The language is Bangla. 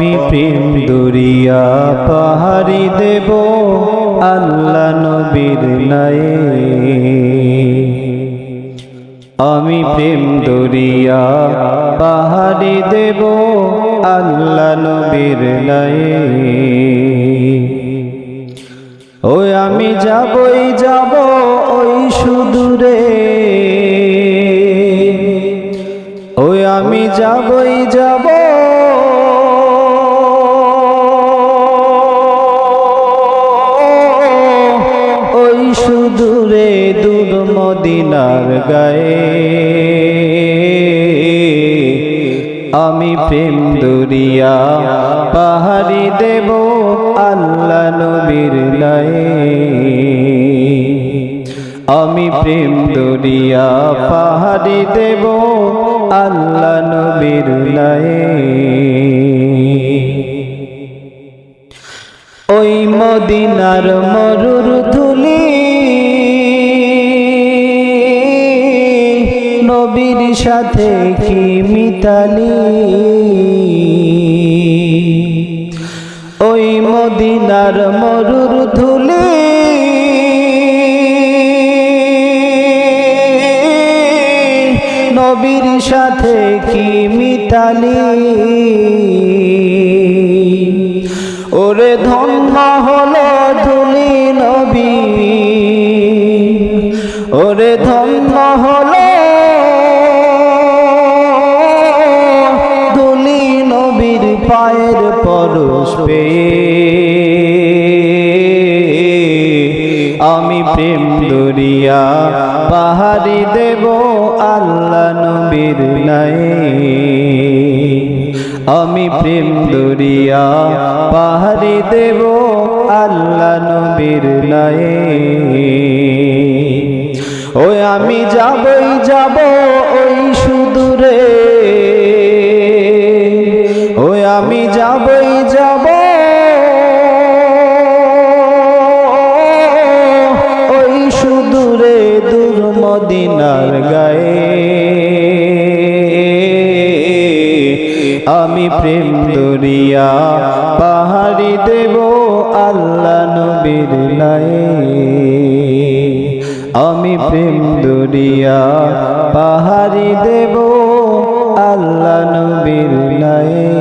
আমি প্রেম দরিয়া পাহাড়ি দেব আল্লাহ নবীর নায়ে। আমি প্রেম দরিয়া পাহাড়ি দেব আল্লাহ নবীর নায়ে। ওই আমি যাবই যাব ওই সুদূরে, ওই আমি যাবই যাব ওই সুদূরে দূর মদিনার গায়ে। আমি প্রেম দরিয়া পাহাড়ি দেব আল্লাহ নবীর নায়ে। আমি প্রেম দরিয়া পাহাড়ি দেব আল্লাহ নবীর নায়ে। ওই মদিনার মরুর ধুলি নবীর সাথে কি মিতালি। ওই মদিনার মরুর ধুলি নবীর সাথে কি মিতালি। ওরে ধন্য হলো ধুলি নবী, ওরে ধন্য হলো ধুলি নবীর পায়ের পরশ পেয়ে। আমি প্রেম দরিয়া পাহাড়ি দেব আল্লাহ নবীর নায়ে। আমি প্রেম দরিয়া পাহাড়ি দেব আল্লাহ নবীর নায়ে। ওই আমি যাবই যাব ওই সুদূরে, ওই আমি যাবই যাব ওই সুদূরে দূর মদিনার গায়ে। আমি প্রেম দরিয়া পাহাড়ি দেব আল্লাহ নবীর নায়ে। আমি প্রেম দরিয়া পাহাড়ি দেব আল্লাহ নবীর নায়ে।